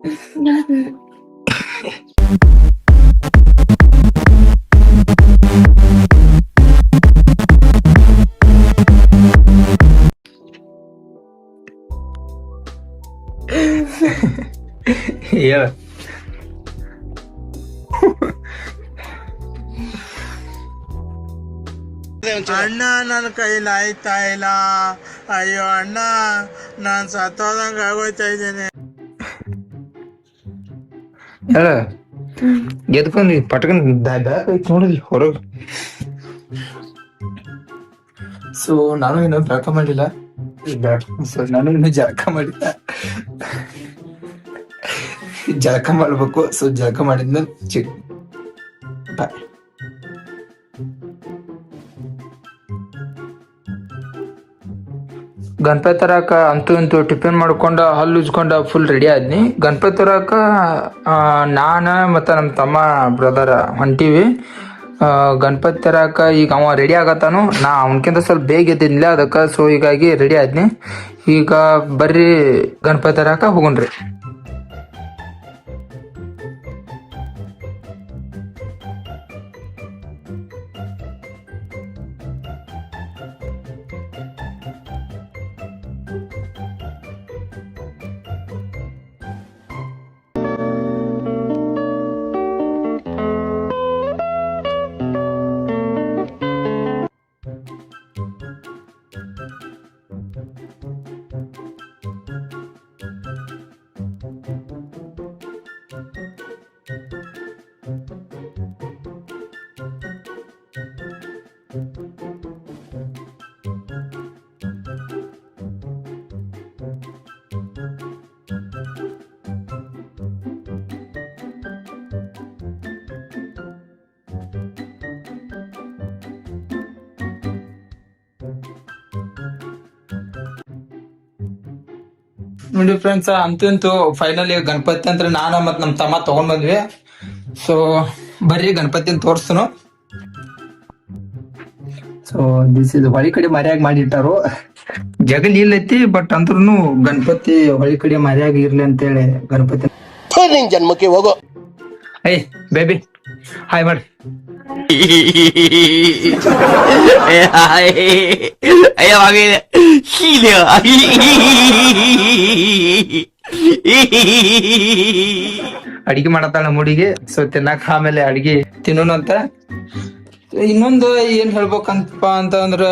ಹೇಳ ಅಣ್ಣ ನನ್ನ ಕೈಲಿ ಆಯ್ತಾ ಇಲ್ಲ. ಅಯ್ಯೋ ಅಣ್ಣ, ನಾನ್ ಸತ್ತೋದಂಗ ಆಗೋಯ್ತಾ ಇದ್ದೇನೆ. ಹೇಳ ಎದ್ಕೊಂಡಿ ಪಟ್ಕನ್ ಬ್ಯಾಗ್ ಐತಿ ನೋಡಿದ್ರಿ ಹೊರಗೆ. ಸೊ ನಾನು ಇನ್ನೂ ಜಳಕ ಮಾಡಿಲ್ಲ. ನಾನು ಇನ್ನೂ ಜಳಕ ಮಾಡ್ಬೇಕು. ಸೊ ಜಳಕ ಮಾಡಿದ್ಮೇಲೆ ಬಾಯ್. ಗಣಪತಿ ತರಾಕ ಅಂತೂ ಇಂತೂ ಟಿಫಿನ್ ಮಾಡ್ಕೊಂಡ ಹಲ್ಲು ಉಜ್ಕೊಂಡ ಫುಲ್ ರೆಡಿ ಆದ್ನಿ. ಗಣಪತಿ ತರಾಕ ನಾನ ಮತ್ತು ನಮ್ಮ ತಮ್ಮ ಬ್ರದರ್ ಹೊಂಟೀವಿ ಗಣಪತಿ ತರಾಕ. ಈಗ ಅವ ರೆಡಿ ಆಗತ್ತಾನು, ನಾ ಅವನಕ್ಕಿಂತ ಸ್ವಲ್ಪ ಬೇಗ ಎದ್ದಿದ್ನಿಲ್ಲ ಅದಕ್ಕೆ. ಸೊ ಹೀಗಾಗಿ ರೆಡಿ ಆದ್ನಿ. ಈಗ ಬರ್ರಿ ಗಣಪತಿ ತರಾಕ ಹೋಗೋಣ್ರಿ. ನೋಡಿ ಫ್ರೆಂಡ್ಸ್, ಅಂತೂ ಫೈನಲಿ ಗಣಪತಿ ಅಂತ ನಾನು ಮತ್ತು ನಮ್ಮ ತಮ್ಮ ತಗೊಂಡ್ ಬಂದ್ವಿ. ಸೊ ಬರ್ರಿ ಗಣಪತಿನ ತೋರ್ಸ್ತನು. ಸೊ ದಿಸ್ ಇದು ಹೊಳಿ ಕಡೆ ಮರ್ಯಾಗ ಮಾಡಿಟ್ಟಾರು. ಜಗಲ್ ಇಲ್ಲೈತಿ, ಬಟ್ ಅಂದ್ರೂ ಗಣಪತಿ ಹೊಳಿ ಕಡೆ ಮರ್ಯಾಗ ಇರ್ಲಿ ಅಂತೇಳಿ ಗಣಪತಿ. ಜನ್ಮಕ್ಕೆ ಹೋಗೋ. ಐ ಬೇಬಿ ಹಾಯ್ ಮಾಡಿ. ಅಡಿಗೆ ಮಾಡತ್ತಾಳ ನಮ್ಮ ಹುಡುಗಿ. ಸೊ ತಿನ್ನಾಕ ಆಮೇಲೆ ಅಡಿಗೆ ತಿನ್ನೋಣ ಅಂತ. ಇನ್ನೊಂದು ಏನ್ ಹೇಳ್ಬೇಕಂತಪ್ಪ ಅಂತಂದ್ರ,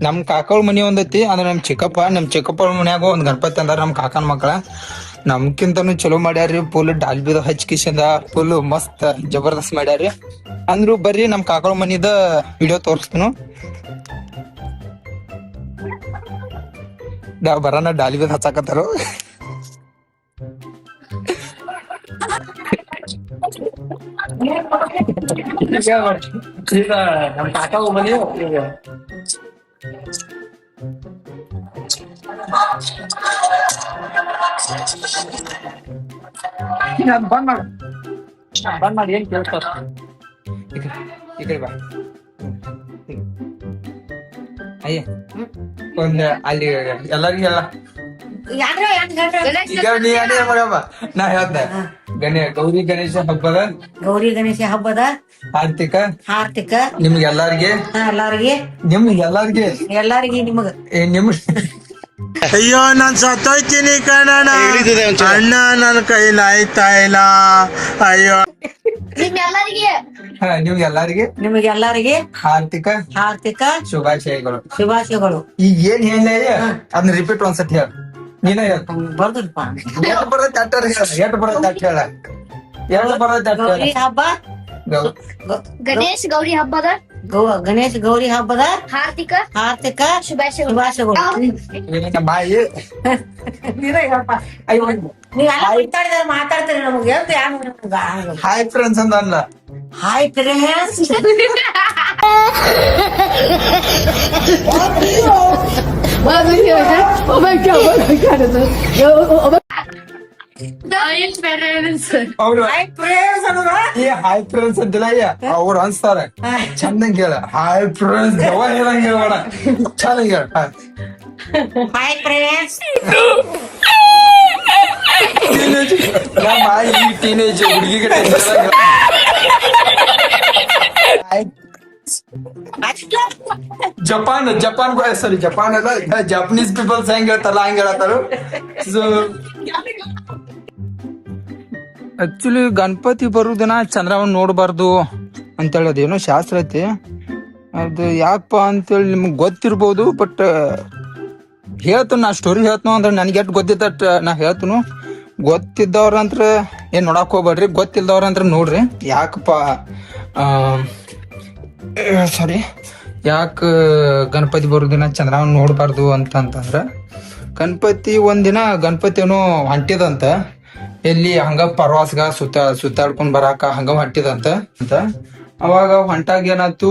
ನಮ್ ಕಾಕಳ ಮನಿ ಒಂದೈತಿ. ಅಂದ್ರೆ ನಮ್ ಚಿಕ್ಕಪ್ಪ ಮನ್ಯಾಗ ಒಂದ್ ಗಣಪತಿ ಅಂದಾರ ನಮ್ ಕಾಕನ ಮಕ್ಕಳ. ನಮ್ಕಿಂತನು ಚಲೋ ಮಾಡ್ಯಾರ್ರಿ. ಫುಲ್ ಡಾಲ್ಬಿದ ಹಚ್ಕಿಸಿಂದ ಫುಲ್ ಮಸ್ತ್ ಜಬರ್ದಸ್ತ್ ಮಾಡ್ಯಾರ್ರಿ. ಅಂದ್ರು ಬರ್ರಿ ನಮ್ ಕಾಕಳ ಮನಿದ ವಿಡಿಯೋ ತೋರಿಸ್ತೀನು. ಬರೋಣ ಡಾಲ್ಬಿದ ಹಚ್ಚಾಕತ್ತಾರ. ಈಗ ನಮ್ ಕಾಕ ಮನಿ ಬಂದ್ ಮಾಡಿ ಏನ್ ಕೇಳ್ತಾರ. ಈ ಕಡೆ ಬಾ. ಅಯ್ಯ ಒಂದ್ ಅಲ್ಲಿ ಎಲ್ಲರಿಗೆಲ್ಲ ಈಗ ನೀ ಅದೇ ಮಾಡಮ್ಮ. ನಾ ಹೇಳ್ದೆ ಗೌರಿ ಗಣೇಶ ಹಬ್ಬದ ಹಾರ್ದಿಕ ನಿಮ್ಗೆಲ್ಲರಿಗೆ ಅಯ್ಯೋ ನಾನ್ ಸತ್ತೋಯ್ತೀನಿ ಕಣಣ್ಣ. ಅಣ್ಣ ನನ್ನ ಕೈಲಿ ಆಯ್ತಾ ಇಲ್ಲ. ಅಯ್ಯೋ ನಿಮ್ಗೆಲ್ಲರಿಗೆ ಹಾರ್ದಿಕ ಶುಭಾಶಯಗಳು. ಈಗ ಏನ್ ಹೇಳ ಅದನ್ನ ರಿಪೀಟ್ ಒಂದ್ಸತಿ ಹೇಳ. ನೀನ ಬರ್ದಪ್ಪ. ಗಣೇಶ್ ಗೌರಿ ಹಬ್ಬದ ಹಾರ್ದಿಕ ಶುಭಾಶಯಗಳು. ಬಾಯಿ ಮಾತಾಡ್ತಾರೆ ನಮಗೆ. ಹಾಯ್ ಫ್ರೆಂಡ್ಸ್ ಅಂತ ಅಲ್ಲ. Hi friends. ಹಾಯ್ ಫ್ರೆಂಡ್ಸ್ ಅಂತಿಲ್ಲ ಅವ್ರು ಅನ್ಸ್ತಾರ. ಚಂದಂಗ ಹೇಳ ಹಾಯ್ ಫ್ರೆಂಡ್ಸ್. ಹೇಳಂಗ ಹೇಳ್ಬೇಡ, ಚೆನ್ನಾಗಿ ಹೇಳ. Hi friends. ಟೀನೇಜ್ ಹುಡುಗಿಗೆ ಜಪಾನ್ ಸಾರಿ ಜಪಾನ್ ಅಲ್ಲ ಜಪನೀಸ್ ಪೀಪಲ್ಸ್ ಹೆಂಗ್ ಹೇಳ್ತಾರಲ್ಲ ಹಂಗ ಹೇಳತ್ತಾರು. ಸೊ ಆಕ್ಚುಲಿ ಗಣಪತಿ ಬರುದಿನ ಚಂದ್ರವನ್ ನೋಡ್ಬಾರ್ದು ಅಂತ ಹೇಳೋದು ಏನೋ ಶಾಸ್ತ್ರ ಐತಿ. ಅದು ಯಾಕಪ್ಪ ಅಂತೇಳಿ ನಿಮ್ಗೆ ಗೊತ್ತಿರ್ಬೋದು, ಬಟ್ ಹೇಳ್ತೀನಿ ನಾ ಸ್ಟೋರಿ ಹೇಳ್ತನು ಅಂದ್ರೆ ನನಗೆ ಎಷ್ಟು ಗೊತ್ತಿದ್ದ ನಾ ಹೇಳ್ತನು. ಗೊತ್ತಿದ್ದವ್ರಂತ್ರ ಏನ್ ನೋಡಕ್ ಹೋಗ್ಬೇಡ್ರಿ, ಗೊತ್ತಿಲ್ದವ್ರಂತ್ರ ನೋಡ್ರಿ. ಯಾಕಪ್ಪ ಸಾರಿ ಯಾಕ ಗಣಪತಿ ಬರೋದಿನ ಚಂದ್ರವನ್ ನೋಡ್ಬಾರ್ದು ಅಂತಂದ್ರ, ಗಣಪತಿ ಒಂದಿನ ಗಣಪತಿ ಏನೋ ಹೊಂಟಿದಂತ ಎಲ್ಲಿ ಹಂಗ ಪ್ರವಾಸಗ ಸುತ್ತಾಡ್ಕೊಂಡ್ ಬರಾಕ ಹಂಗ ಹೊಂಟಿದಂತ ಅಂತ. ಅವಾಗ ಹೊಂಟಾಗ ಏನಾಯ್ತು,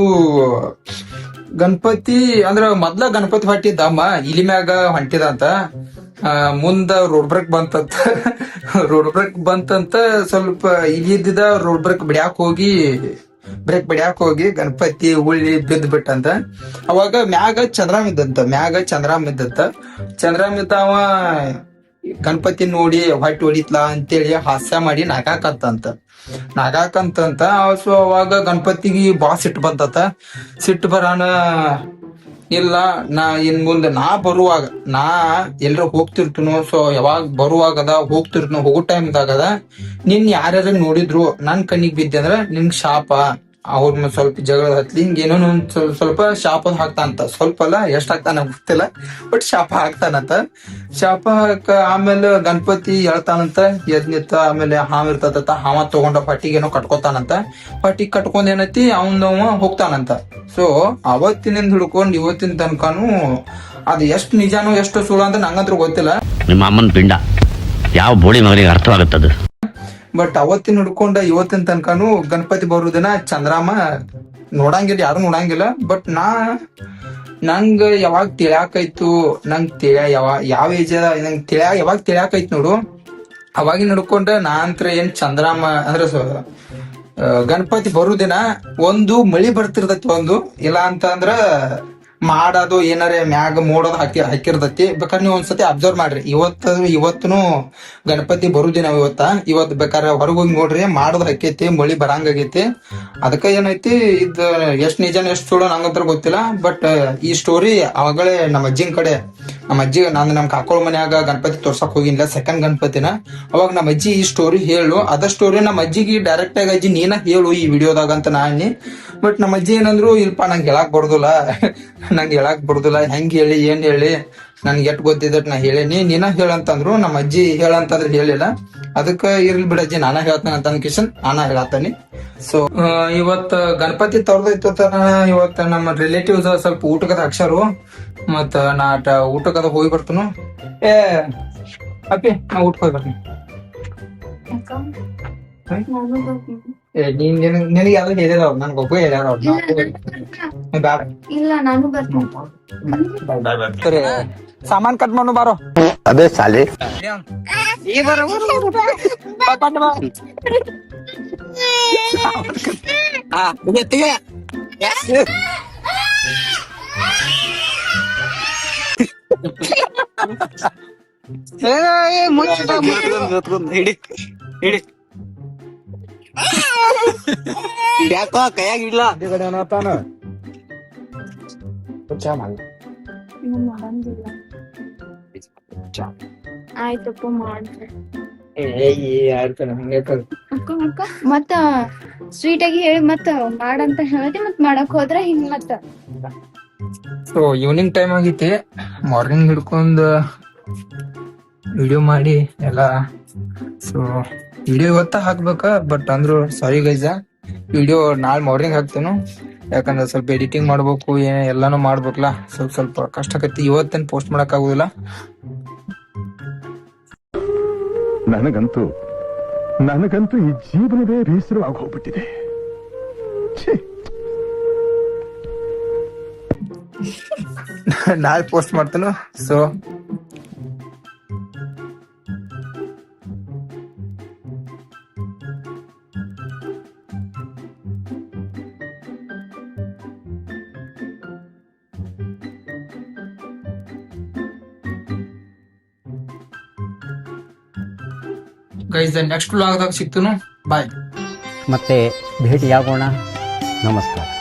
ಗಣಪತಿ ಅಂದ್ರ ಮೊದ್ಲ ಗಣಪತಿ ಹೊಂಟಿದ್ದಮ್ಮ ಇಲಿ ಮ್ಯಾಗ ಹೊಂಟಿದಂತ. ಮುಂದ ರೋಡ್ ಬ್ರೇಕ್ ಬಂತಂತ ರೋಡ್ ಬ್ರೇಕ್ ಬಂತಂತ ಸ್ವಲ್ಪ ಇಲಿದ್ದ ರೋಡ್ ಬ್ರೇಕ್ ಬ್ರೇಕ್ ಬಿಡ್ಯಾಕ ಹೋಗಿ ಗಣಪತಿ ಉಳ್ಳಿ ಬಿದ್ದ್ ಬಿಟ್ಟಂತ. ಅವಾಗ ಮ್ಯಾಗ ಚಂದ್ರಾಮ್ ಇದ್ದಂತ. ಚಂದ್ರಾಮ್ ಇದ್ದ ಅವ ಗಣಪತಿ ನೋಡಿ ಹೊಟ್ಟಿ ಹೊಡಿತ್ಲಾ ಅಂತೇಳಿ ಹಾಸ್ಯ ಮಾಡಿ ನಗಾಕಂತ. ಸೊ ಅವಾಗ ಗಣಪತಿಗೆ ಬಾ ಸಿಟ್ಟು ಬಂತತ. ಸಿಟ್ಟು ಬರಾನ ಇಲ್ಲ ನಾ ಇನ್ ಮುಂದೆ ನಾ ಬರುವಾಗ ನಾ ಎಲ್ರ ಹೋಗ್ತಿರ್ತನು. ಸೊ ಯಾವಾಗ ಬರುವಾಗದ ಹೋಗ್ತಿರ್ತನು, ಹೋಗೋ ಟೈಮ್ದಾಗದ ನಿನ್ ಯಾರ್ಯಾರ ನೋಡಿದ್ರು ನನ್ ಕಣ್ಣಿಗೆ ಬಿದ್ದೆ ಅಂದ್ರ ನಿನ್ ಶಾಪ, ಅವ್ರ ಸ್ವಲ್ಪ ಜಗಳ ಹತ್ಲಿ ಹಿಂಗೇನೋ ಸ್ವಲ್ಪ ಶಾಪ ಹಾಕ್ತಾನಂತ. ಸ್ವಲ್ಪ ಅಲ್ಲ ಎಷ್ಟ್ ಹಾಕ್ತಾನ ಗೊತ್ತಿಲ್ಲ, ಬಟ್ ಶಾಪ ಹಾಕ್ತಾನಂತ. ಶಾಪ ಹಾಕ ಆಮೇಲೆ ಗಣಪತಿ ಹೇಳ್ತಾನಂತ ಎದ್ ನಿಂತ. ಆಮೇಲೆ ಹಾವ್ ಇರ್ತದ, ಹಾವ ತಗೊಂಡ ಪಟ್ಟಿಗೇನೋ ಕಟ್ಕೋತಾನಂತ. ಪಟ್ಟಿಗೆ ಕಟ್ಕೊಂಡ್ ಏನೈತಿ ಅವನವ ಹೋಗ್ತಾನಂತ. ಸೊ ಅವತ್ತಿನಿಂದ ಹಿಡ್ಕೊಂಡ್ ಇವತ್ತಿನ ತನಕನು ಅದು ಎಷ್ಟು ನಿಜಾನೋ ಎಷ್ಟು ಸುಳ್ಳು ಅಂತ ನಂಗಂತ್ರ ಗೊತ್ತಿಲ್ಲ. ನಿಮ್ಮ ಅಮ್ಮನ ಪಿಂಡ ಯಾವ ಬೋಳಿ ಮಗನಿಗೆ ಅರ್ಥವಾಗುತ್ತದೆ. ಬಟ್ ಅವತ್ತಿನ ಹಿಡ್ಕೊಂಡ ಇವತ್ತಿನ ತನಕನು ಗಣಪತಿ ಬರುದಿನ ಚಂದ್ರಾಮ ನೋಡಂಗಿಲ್ಲ, ಯಾರು ನೋಡಂಗಿಲ್ಲ. ಬಟ್ ನಂಗ ಯಾವಾಗ ತಿಳಿಯಾಕೈತು, ಯಾವ ಏಜ್ ನಂಗೆ ಯಾವಾಗ ತಿಳಿಯಾಕೈತ್ ನೋಡು, ಅವಾಗಿನ ಹಿಡ್ಕೊಂಡ ನಾ ಅಂತ್ರ ಏನ್ ಚಂದ್ರಾಮ ಅಂದ್ರ ಗಣಪತಿ ಬರುದಿನ ಒಂದು ಮಳಿ ಬರ್ತಿರ್ತೈತಿ, ಒಂದು ಇಲ್ಲ ಅಂತ ಅಂದ್ರ ಮಾಡೋದು ಏನಾರ ಮ್ಯಾಗ ಮೋಡೋದು ಹಾಕಿರ್ತೈತಿ. ಬೇಕಾದ್ರೆ ನೀವು ಒಂದ್ಸತಿ ಅಬ್ಸರ್ವ್ ಮಾಡ್ರಿ. ಇವತ್ತನು ಗಣಪತಿ ಬರುದಿನ ಇವತ್ತು ಬೇಕಾದ್ರೆ ಹೊರಗೆ ಹೋಗಿ ನೋಡ್ರಿ, ಮಾಡೋದು ಹಾಕೈತಿ, ಮಳಿ ಬರಂಗಾಗೈತಿ. ಅದಕ್ಕ ಏನೈತಿ ಇದ್ ಎಷ್ಟ್ ನಿಜಾನ ಎಷ್ಟ್ ಸುಳ್ಳು ನಂಗಂತ್ರ ಗೊತ್ತಿಲ್ಲ. ಬಟ್ ಈ ಸ್ಟೋರಿ ಅವಾಗಲೇ ನಮ್ಮ ಅಜ್ಜಿ ನಾನು ನಮ್ ಕಾಕೋಳ ಮನ್ಯಾಗ ಗಣಪತಿ ತೋರ್ಸಕ್ ಹೋಗಿಲ್ಲ, ಸೆಕೆಂಡ್ ಗಣಪತಿನ. ಅವಾಗ ನಮ್ಮ ಅಜ್ಜಿ ಈ ಸ್ಟೋರಿ ಹೇಳು, ಅದ ಸ್ಟೋರಿ ನಮ್ಮ ಅಜ್ಜಿಗೆ ಡೈರೆಕ್ಟ್ ಆಗಿ ಅಜ್ಜಿ ನೀನ ಹೇಳು ಈ ವಿಡಿಯೋದಾಗ ಅಂತ ನಾನಿ. ಬಟ್ ನಮ್ಮ ಅಜ್ಜಿ ಏನಂದ್ರು ಇಲ್ಪ ನಂಗೆ ಹೇಳಕ್ ಬರುದಿಲ್ಲ, ಹೆಂಗ್ ಹೇಳಿ ಏನ್ ಹೇಳಿ ನನ್ಗೆ ಎಷ್ಟ್ ಗೊತ್ತಿದ್ದ ನಾ ಹೇಳೇನಿ, ನೀನ ಹೇಳಂತಂದ್ರು. ನಮ್ಮ ಅಜ್ಜಿ ಹೇಳಂತಂದ್ರೆ ಹೇಳಿಲ್ಲ. ಅದಕ್ಕ ಇರ್ಲಿ ಬಿಡಜ್ಜಿ ನಾನ ಹೇಳ್ತಾನ ಅಂತ ಕಿಶನ್ ನಾನ ಹೇಳತ್ತಾನಿ. ಸೊ ಇವತ್ ಗಣಪತಿ ತರದೈತು. ಇವತ್ತ ನಮ್ಮ ರಿಲೇಟಿವ್ಸ್ ಸ್ವಲ್ಪ ಊಟಕ್ಕದ ಹಾಕ್ಸಾರು, ಮತ್ತ ನಾ ಊಟಕ್ಕದ ಹೋಗಿ ಬರ್ತನು. ಅಪ್ಪಿ ನಾ ಊಟಕ್ಕೆ ಹೋಗಿ ಬರ್ತೀನಿ. ನಿನಗೆ ಯಾವ್ದು ಹೇಳಿದಾವ್, ನನ್ಗೆ ಒಬ್ಬ ಹೇಳ್ಯಾರ. ಬ್ಯಾಡ ಇಲ್ಲ ನಾನು ಬರ್ತೀನಿ. ಸರಿ ಸಾಮಾನ್ ಕಟ್ ಮಾಡು ಬಾರೋ. ಅದೇ ಸಾಲಿ ಹಿಡಿ ಯಾಕೋ ಕೈಯಾಗಿಡ್ಲ ಆಯ್ತಪ್ಪ ಮಾಡ್ರಿ. ಮತ್ತ ಸ್ವೀಟ್ ಆಗಿ ಹೇಳಿ ಮತ್ತ ಮಾಡಂತ ಹೇಳ್ತಿ, ಮತ್ ಮಾಡಕ್ ಹೋದ್ರ ಹಿಂಗ್ ಮತ್ತ. ಸೊ ಈವ್ನಿಂಗ್ ಟೈಮ್ ಆಗೈತಿ, ಮಾರ್ನಿಂಗ್ ಹಿಡ್ಕೊಂಡ್ ವಿಡಿಯೋ ಮಾಡಿ ಎಲ್ಲ. ಸೊ ವಿಡಿಯೋ ಇವತ್ತ ಹಾಕ್ಬೇಕ, ಬಟ್ ಅಂದ್ರು ಸಾರಿ ಗೈಸ, ವಿಡಿಯೋ ನಾಳೆ ಮಾರ್ನಿಂಗ್ ಹಾಕ್ತೇನು. ಯಾಕಂದ್ರೆ ಸ್ವಲ್ಪ ಎಡಿಟಿಂಗ್ ಮಾಡ್ಬೇಕು, ಎಲ್ಲಾನು ಮಾಡ್ಬೇಕಲ್ಲ, ಸ್ವಲ್ಪ ಕಷ್ಟ ಆಕತಿ. ಇವತ್ತೇನ್ ಪೋಸ್ಟ್ ಮಾಡಕ್ ಆಗುದಿಲ್ಲ. ನನಗಂತೂ ಈ ಜೀವನವೇ ಬೇಸರವಾಗಿ ಹೋಗ್ಬಿಟ್ಟಿದೆ. ನಾಳೆ ಪೋಸ್ಟ್ ಮಾಡ್ತೇನು. ಸೊ ಗೈಸ್ ನೆಕ್ಸ್ಟ್ ವ್ಲಾಗ್ದಾಗ ಸಿಗ್ತನು. ಬಾಯ್. ಮತ್ತೆ ಭೇಟಿಯಾಗೋಣ. ನಮಸ್ಕಾರ.